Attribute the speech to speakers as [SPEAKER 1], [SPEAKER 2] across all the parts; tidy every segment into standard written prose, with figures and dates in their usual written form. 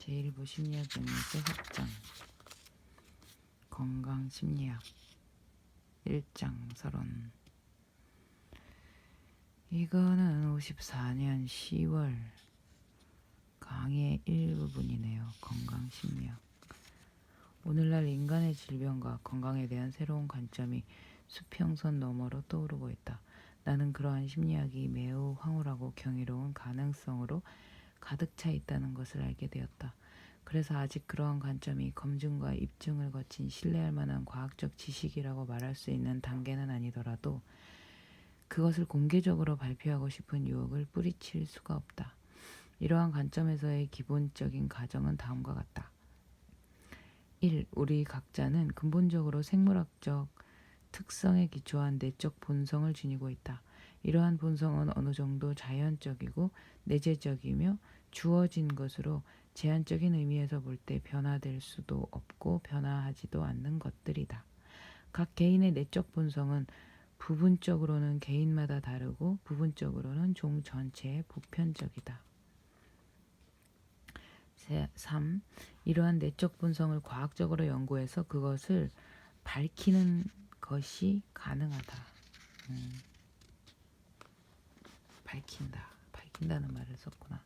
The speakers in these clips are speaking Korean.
[SPEAKER 1] 제1부 심리학 영역의 확장 건강 심리학 1장 서론. 이거는 54년 10월 강의의 일부분이네요. 건강 심리학. 오늘날 인간의 질병과 건강에 대한 새로운 관점이 수평선 너머로 떠오르고 있다. 나는 그러한 심리학이 매우 황홀하고 경이로운 가능성으로 가득 차 있다는 것을 알게 되었다. 그래서 아직 그러한 관점이 검증과 입증을 거친 신뢰할 만한 과학적 지식이라고 말할 수 있는 단계는 아니더라도 그것을 공개적으로 발표하고 싶은 유혹을 뿌리칠 수가 없다. 이러한 관점에서의 기본적인 가정은 다음과 같다. 1. 우리 각자는 근본적으로 생물학적 특성에 기초한 내적 본성을 지니고 있다. 이러한 본성은 어느 정도 자연적이고 내재적이며 주어진 것으로 제한적인 의미에서 볼 때 변화될 수도 없고 변화하지도 않는 것들이다. 각 개인의 내적 본성은 부분적으로는 개인마다 다르고 부분적으로는 종 전체에 보편적이다. 3. 이러한 내적 본성을 과학적으로 연구해서 그것을 밝히는 것이 가능하다. 밝힌다는 말을 썼구나.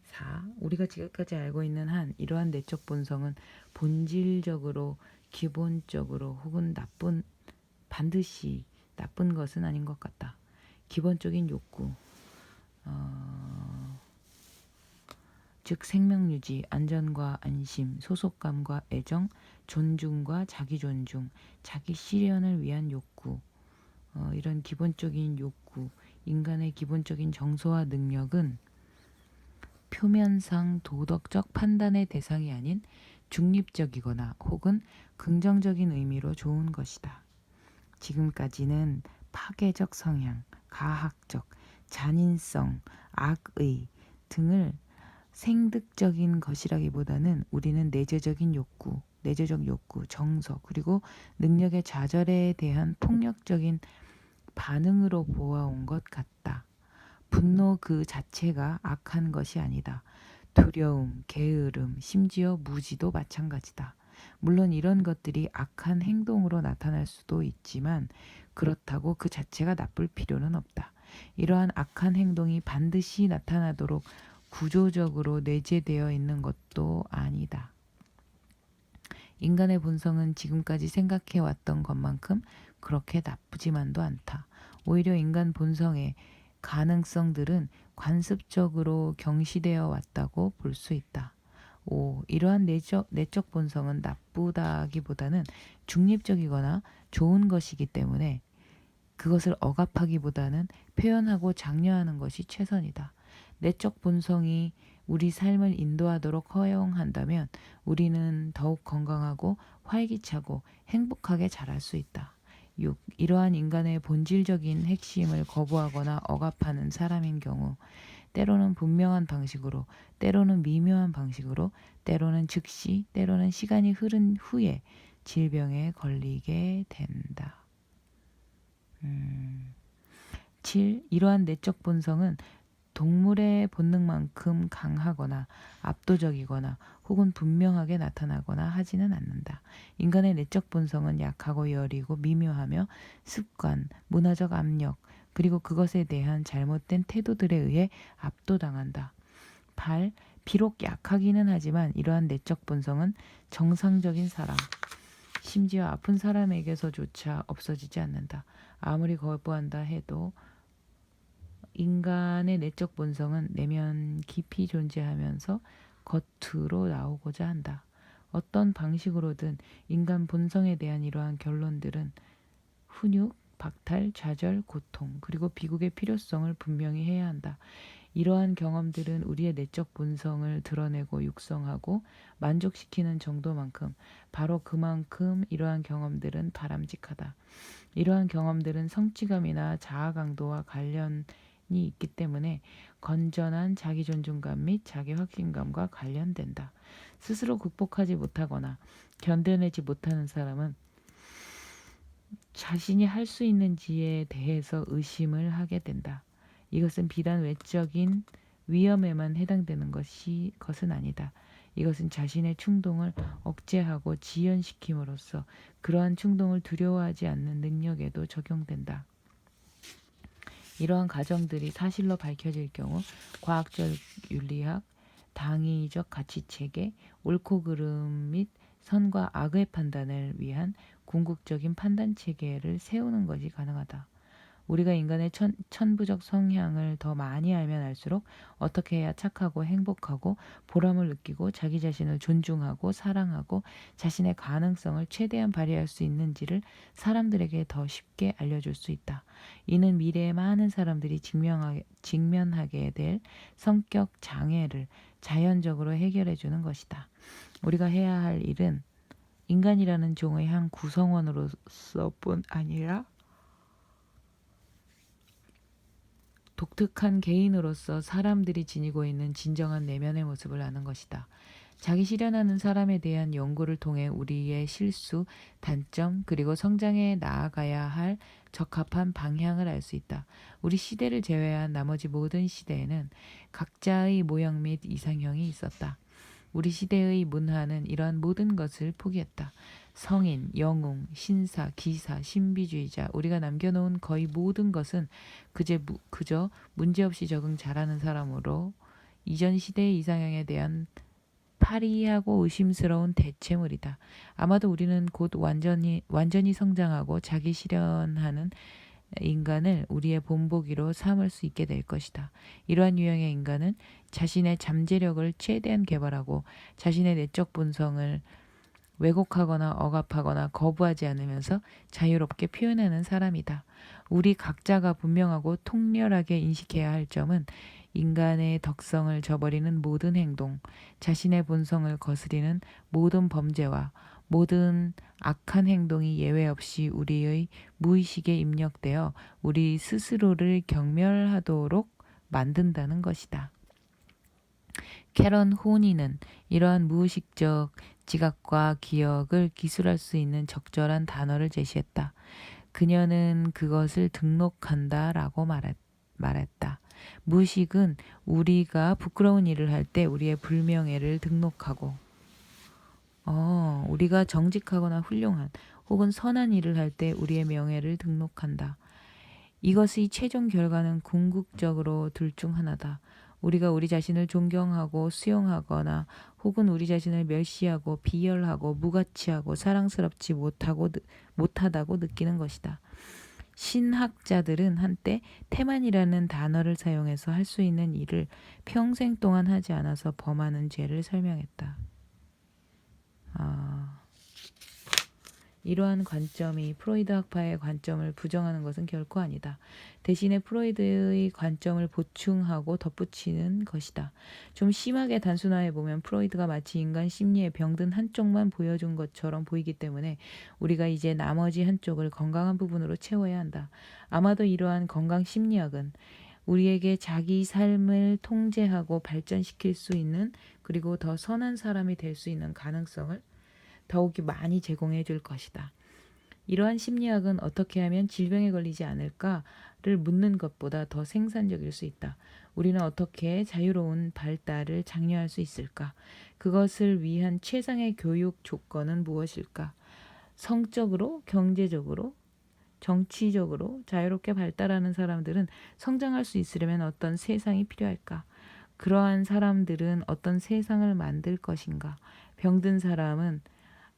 [SPEAKER 1] 4. 우리가 지금까지 알고 있는 한 이러한 내적 본성은 본질적으로 기본적으로 혹은 반드시 나쁜 것은 아닌 것 같다. 기본적인 욕구, 즉 생명유지, 안전과 안심, 소속감과 애정, 존중과 자기존중, 자기 실현을 위한 욕구, 이런 기본적인 욕구, 인간의 기본적인 정서와 능력은 표면상 도덕적 판단의 대상이 아닌 중립적이거나 혹은 긍정적인 의미로 좋은 것이다. 지금까지는 파괴적 성향, 가학적, 잔인성, 악의 등을 생득적인 것이라기보다는 우리는 내적 욕구, 정서, 그리고 능력의 좌절에 대한 폭력적인 반응으로 보아온 것 같다. 분노 그 자체가 악한 것이 아니다. 두려움, 게으름, 심지어 무지도 마찬가지다. 물론 이런 것들이 악한 행동으로 나타날 수도 있지만 그렇다고 그 자체가 나쁠 필요는 없다. 이러한 악한 행동이 반드시 나타나도록 구조적으로 내재되어 있는 것도 아니다. 인간의 본성은 지금까지 생각해왔던 것만큼 그렇게 나쁘지만도 않다. 오히려 인간 본성의 가능성들은 관습적으로 경시되어 왔다고 볼 수 있다. 5. 이러한 내적 본성은 나쁘다기보다는 중립적이거나 좋은 것이기 때문에 그것을 억압하기보다는 표현하고 장려하는 것이 최선이다. 내적 본성이 우리 삶을 인도하도록 허용한다면 우리는 더욱 건강하고 활기차고 행복하게 자랄 수 있다. 6. 이러한 인간의 본질적인 핵심을 거부하거나 억압하는 사람인 경우 때로는 분명한 방식으로, 때로는 미묘한 방식으로, 때로는 즉시, 때로는 시간이 흐른 후에 질병에 걸리게 된다. 7. 이러한 내적 본성은 동물의 본능만큼 강하거나 압도적이거나 혹은 분명하게 나타나거나 하지는 않는다. 인간의 내적 본성은 약하고 여리고 미묘하며 습관, 문화적 압력, 그리고 그것에 대한 잘못된 태도들에 의해 압도당한다. 8. 비록 약하기는 하지만 이러한 내적 본성은 정상적인 사람, 심지어 아픈 사람에게서조차 없어지지 않는다. 아무리 거부한다 해도 인간의 내적 본성은 내면 깊이 존재하면서 겉으로 나오고자 한다. 어떤 방식으로든 인간 본성에 대한 이러한 결론들은 훈육, 박탈, 좌절, 고통, 그리고 비극의 필요성을 분명히 해야 한다. 이러한 경험들은 우리의 내적 본성을 드러내고 육성하고 만족시키는 정도만큼 바로 그만큼 이러한 경험들은 바람직하다. 이러한 경험들은 성취감이나 자아 강도와 관련이 있기 때문에 건전한 자기 존중감 및 자기 확신감과 관련된다. 스스로 극복하지 못하거나 견뎌내지 못하는 사람은 자신이 할 수 있는지에 대해서 의심을 하게 된다. 이것은 비단 외적인 위험에만 해당되는 것은 아니다. 이것은 자신의 충동을 억제하고 지연시킴으로써 그러한 충동을 두려워하지 않는 능력에도 적용된다. 이러한 가정들이 사실로 밝혀질 경우 과학적 윤리학, 당위적 가치체계, 옳고 그름 및 선과 악의 판단을 위한 궁극적인 판단체계를 세우는 것이 가능하다. 우리가 인간의 천부적 성향을 더 많이 알면 알수록 어떻게 해야 착하고 행복하고 보람을 느끼고 자기 자신을 존중하고 사랑하고 자신의 가능성을 최대한 발휘할 수 있는지를 사람들에게 더 쉽게 알려줄 수 있다. 이는 미래의 많은 사람들이 직면하게 될 성격 장애를 자연적으로 해결해 주는 것이다. 우리가 해야 할 일은 인간이라는 종의 한 구성원으로서뿐 아니라 독특한 개인으로서 사람들이 지니고 있는 진정한 내면의 모습을 아는 것이다. 자기 실현하는 사람에 대한 연구를 통해 우리의 실수, 단점, 그리고 성장해 나아가야 할 적합한 방향을 알 수 있다. 우리 시대를 제외한 나머지 모든 시대에는 각자의 모형 및 이상형이 있었다. 우리 시대의 문화는 이러한 모든 것을 포기했다. 성인, 영웅, 신사, 기사, 신비주의자, 우리가 남겨놓은 거의 모든 것은 그저 문제없이 적응 잘하는 사람으로 이전 시대의 이상형에 대한 파리하고 의심스러운 대체물이다. 아마도 우리는 곧 완전히 성장하고 자기 실현하는 인간을 우리의 본보기로 삼을 수 있게 될 것이다. 이러한 유형의 인간은 자신의 잠재력을 최대한 개발하고 자신의 내적 본성을 왜곡하거나 억압하거나 거부하지 않으면서 자유롭게 표현하는 사람이다. 우리 각자가 분명하고 통렬하게 인식해야 할 점은 인간의 덕성을 저버리는 모든 행동, 자신의 본성을 거스리는 모든 범죄와 모든 악한 행동이 예외 없이 우리의 무의식에 입력되어 우리 스스로를 경멸하도록 만든다는 것이다. 캐런 호니는 이러한 무의식적 지각과 기억을 기술할 수 있는 적절한 단어를 제시했다. 그녀는 그것을 등록한다 라고 말했다. 무의식은 우리가 부끄러운 일을 할 때 우리의 불명예를 등록하고 우리가 정직하거나 훌륭한 혹은 선한 일을 할 때 우리의 명예를 등록한다. 이것의 최종 결과는 궁극적으로 둘 중 하나다. 우리가 우리 자신을 존경하고 수용하거나 혹은 우리 자신을 멸시하고 비열하고 무가치하고 사랑스럽지 못하다고 느끼는 것이다. 신학자들은 한때 태만이라는 단어를 사용해서 할 수 있는 일을 평생 동안 하지 않아서 범하는 죄를 설명했다. 이러한 관점이 프로이드 학파의 관점을 부정하는 것은 결코 아니다. 대신에 프로이드의 관점을 보충하고 덧붙이는 것이다. 좀 심하게 단순화해보면 프로이드가 마치 인간 심리의 병든 한쪽만 보여준 것처럼 보이기 때문에 우리가 이제 나머지 한쪽을 건강한 부분으로 채워야 한다. 아마도 이러한 건강 심리학은 우리에게 자기 삶을 통제하고 발전시킬 수 있는 그리고 더 선한 사람이 될 수 있는 가능성을 더욱이 많이 제공해 줄 것이다. 이러한 심리학은 어떻게 하면 질병에 걸리지 않을까를 묻는 것보다 더 생산적일 수 있다. 우리는 어떻게 자유로운 발달을 장려할 수 있을까? 그것을 위한 최상의 교육 조건은 무엇일까? 성적으로, 경제적으로, 정치적으로 자유롭게 발달하는 사람들은 성장할 수 있으려면 어떤 세상이 필요할까? 그러한 사람들은 어떤 세상을 만들 것인가? 병든 사람은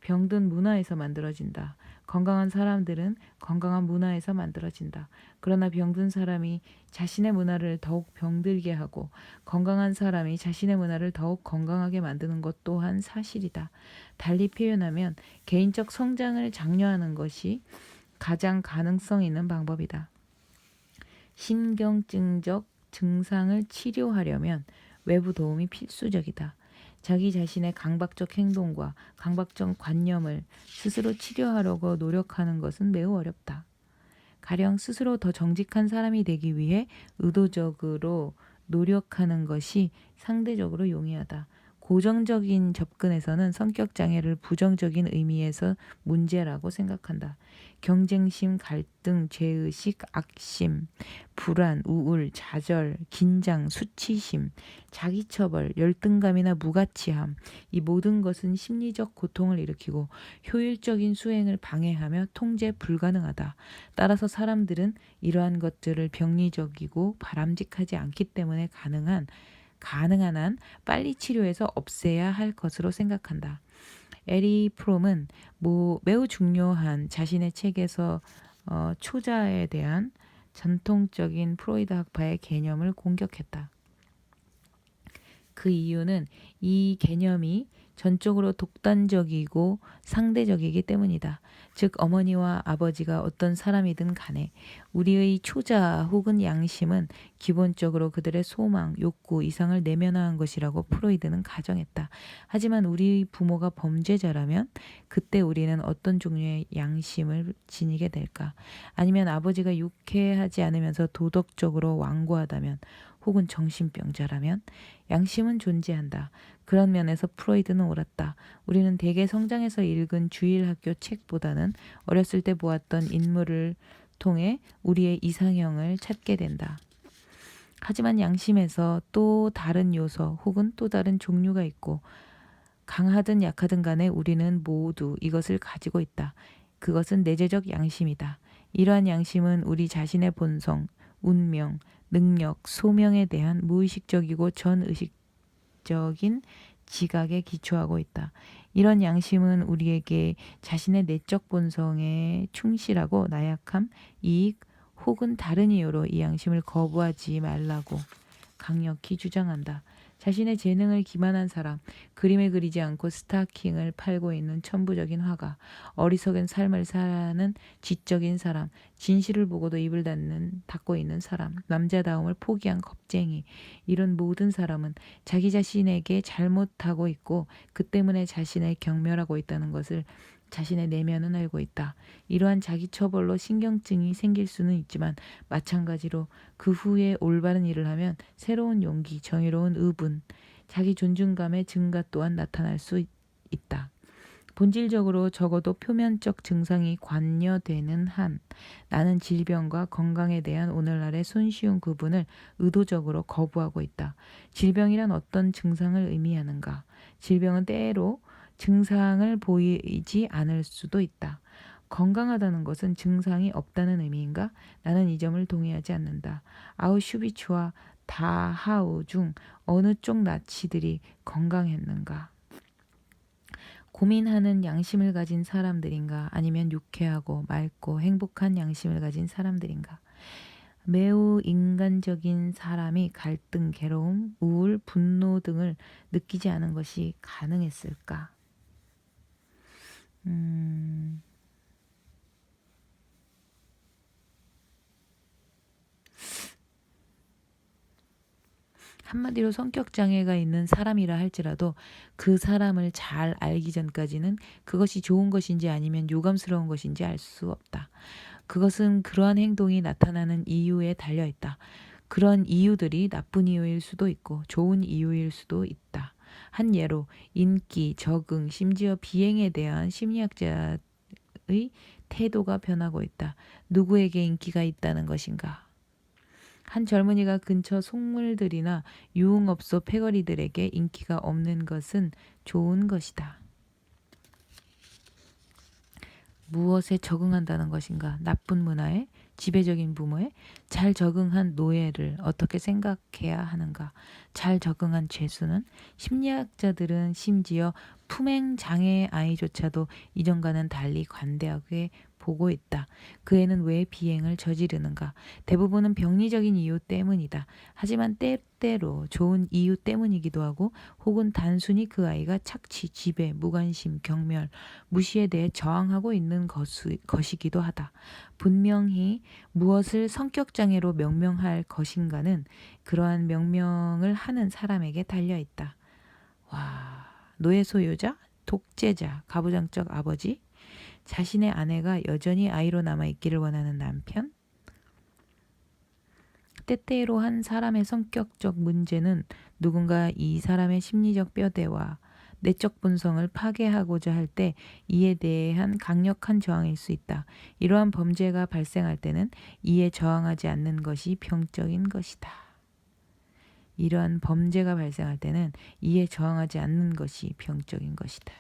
[SPEAKER 1] 병든 문화에서 만들어진다. 건강한 사람들은 건강한 문화에서 만들어진다. 그러나 병든 사람이 자신의 문화를 더욱 병들게 하고 건강한 사람이 자신의 문화를 더욱 건강하게 만드는 것 또한 사실이다. 달리 표현하면 개인적 성장을 장려하는 것이 가장 가능성 있는 방법이다. 신경증적 증상을 치료하려면 외부 도움이 필수적이다. 자기 자신의 강박적 행동과 강박적 관념을 스스로 치료하려고 노력하는 것은 매우 어렵다. 가령 스스로 더 정직한 사람이 되기 위해 의도적으로 노력하는 것이 상대적으로 용이하다. 고정적인 접근에서는 성격 장애를 부정적인 의미에서 문제라고 생각한다. 경쟁심, 갈등, 죄의식, 악심, 불안, 우울, 좌절, 긴장, 수치심, 자기처벌, 열등감이나 무가치함, 이 모든 것은 심리적 고통을 일으키고 효율적인 수행을 방해하며 통제 불가능하다. 따라서 사람들은 이러한 것들을 병리적이고 바람직하지 않기 때문에 가능한 한 빨리 치료해서 없애야 할 것으로 생각한다. 에리 프롬은 매우 중요한 자신의 책에서 초자에 대한 전통적인 프로이드 학파의 개념을 공격했다. 그 이유는 이 개념이 전적으로 독단적이고 상대적이기 때문이다. 즉 어머니와 아버지가 어떤 사람이든 간에 우리의 초자 혹은 양심은 기본적으로 그들의 소망, 욕구, 이상을 내면화한 것이라고 프로이드는 가정했다. 하지만 우리 부모가 범죄자라면 그때 우리는 어떤 종류의 양심을 지니게 될까? 아니면 아버지가 유쾌하지 않으면서 도덕적으로 완고하다면 혹은 정신병자라면 양심은 존재한다. 그런 면에서 프로이드는 옳았다. 우리는 대개 성장해서 읽은 주일학교 책보다는 어렸을 때 보았던 인물을 통해 우리의 이상형을 찾게 된다. 하지만 양심에서 또 다른 요소 혹은 또 다른 종류가 있고 강하든 약하든 간에 우리는 모두 이것을 가지고 있다. 그것은 내재적 양심이다. 이러한 양심은 우리 자신의 본성, 운명, 능력, 소명에 대한 무의식적이고 전의식적인 지각에 기초하고 있다. 이런 양심은 우리에게 자신의 내적 본성에 충실하고 나약함, 이익 혹은 다른 이유로 이 양심을 거부하지 말라고 강력히 주장한다. 자신의 재능을 기만한 사람, 그림을 그리지 않고 스타킹을 팔고 있는 천부적인 화가, 어리석은 삶을 사는 지적인 사람, 진실을 보고도 입을 닫고 있는 사람, 남자다움을 포기한 겁쟁이, 이런 모든 사람은 자기 자신에게 잘못하고 있고 그 때문에 자신을 경멸하고 있다는 것을 자신의 내면은 알고 있다. 이러한 자기 처벌로 신경증이 생길 수는 있지만 마찬가지로 그 후에 올바른 일을 하면 새로운 용기, 정의로운 의분, 자기 존중감의 증가 또한 나타날 수 있다. 본질적으로 적어도 표면적 증상이 관여되는 한 나는 질병과 건강에 대한 오늘날의 손쉬운 구분을 의도적으로 거부하고 있다. 질병이란 어떤 증상을 의미하는가? 질병은 때로 증상을 보이지 않을 수도 있다. 건강하다는 것은 증상이 없다는 의미인가? 나는 이 점을 동의하지 않는다. 아우슈비츠와 다하우 중 어느 쪽 나치들이 건강했는가? 고민하는 양심을 가진 사람들인가? 아니면 유쾌하고 맑고 행복한 양심을 가진 사람들인가? 매우 인간적인 사람이 갈등, 괴로움, 우울, 분노 등을 느끼지 않은 것이 가능했을까? 한마디로 성격 장애가 있는 사람이라 할지라도 그 사람을 잘 알기 전까지는 그것이 좋은 것인지 아니면 유감스러운 것인지 알 수 없다. 그것은 그러한 행동이 나타나는 이유에 달려 있다. 그런 이유들이 나쁜 이유일 수도 있고 좋은 이유일 수도 있다. 한 예로 인기, 적응, 심지어 비행에 대한 심리학자의 태도가 변하고 있다. 누구에게 인기가 있다는 것인가? 한 젊은이가 근처 속물들이나 유흥업소 패거리들에게 인기가 없는 것은 좋은 것이다. 무엇에 적응한다는 것인가? 나쁜 문화에, 지배적인 부모에, 잘 적응한 노예를 어떻게 생각해야 하는가? 잘 적응한 죄수는? 심리학자들은 심지어 품행장애 아이조차도 이전과는 달리 관대하게 보고 있다. 그 애는 왜 비행을 저지르는가? 대부분은 병리적인 이유 때문이다. 하지만 때때로 좋은 이유 때문이기도 하고 혹은 단순히 그 아이가 착취, 지배, 무관심, 경멸, 무시에 대해 저항하고 있는 것이기도 하다. 분명히 무엇을 성격장애로 명명할 것인가는 그러한 명명을 하는 사람에게 달려있다. 와, 노예 소유자, 독재자, 가부장적 아버지, 자신의 아내가 여전히 아이로 남아있기를 원하는 남편, 때때로 한 사람의 성격적 문제는 누군가 이 사람의 심리적 뼈대와 내적 본성을 파괴하고자 할 때 이에 대한 강력한 저항일 수 있다. 이러한 범죄가 발생할 때는 이에 저항하지 않는 것이 병적인 것이다. 이러한 범죄가 발생할 때는 이에 저항하지 않는 것이 병적인 것이다.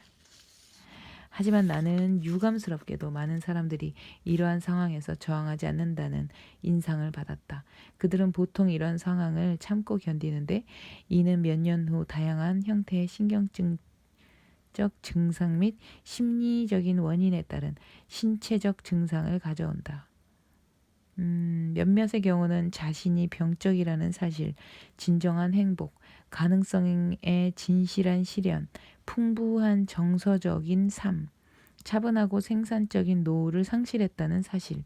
[SPEAKER 1] 하지만 나는 유감스럽게도 많은 사람들이 이러한 상황에서 저항하지 않는다는 인상을 받았다. 그들은 보통 이러한 상황을 참고 견디는데 이는 몇 년 후 다양한 형태의 신경증적 증상 및 심리적인 원인에 따른 신체적 증상을 가져온다. 몇몇의 경우는 자신이 병적이라는 사실, 진정한 행복, 가능성의 진실한 실현, 풍부한 정서적인 삶, 차분하고 생산적인 노후를 상실했다는 사실,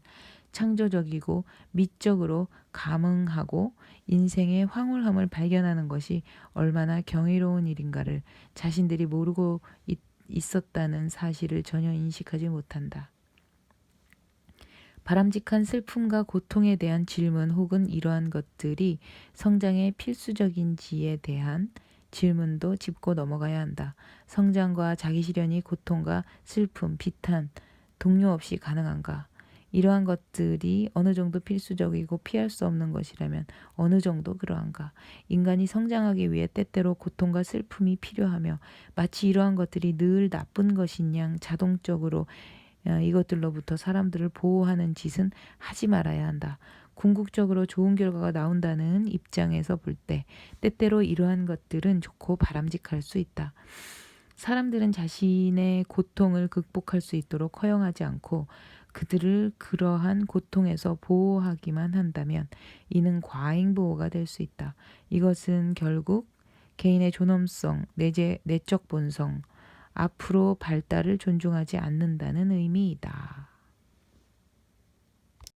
[SPEAKER 1] 창조적이고 미적으로 감흥하고 인생의 황홀함을 발견하는 것이 얼마나 경이로운 일인가를 자신들이 모르고 있었다는 사실을 전혀 인식하지 못한다. 바람직한 슬픔과 고통에 대한 질문 혹은 이러한 것들이 성장의 필수적인지에 대한 질문도 짚고 넘어가야 한다. 성장과 자기실현이 고통과 슬픔, 비탄, 동요 없이 가능한가? 이러한 것들이 어느 정도 필수적이고 피할 수 없는 것이라면 어느 정도 그러한가? 인간이 성장하기 위해 때때로 고통과 슬픔이 필요하며 마치 이러한 것들이 늘 나쁜 것인 양 자동적으로 이것들로부터 사람들을 보호하는 짓은 하지 말아야 한다. 궁극적으로 좋은 결과가 나온다는 입장에서 볼 때 때때로 이러한 것들은 좋고 바람직할 수 있다. 사람들은 자신의 고통을 극복할 수 있도록 허용하지 않고 그들을 그러한 고통에서 보호하기만 한다면 이는 과잉보호가 될 수 있다. 이것은 결국 개인의 존엄성, 내적 본성, 앞으로 발달을 존중하지 않는다는 의미이다.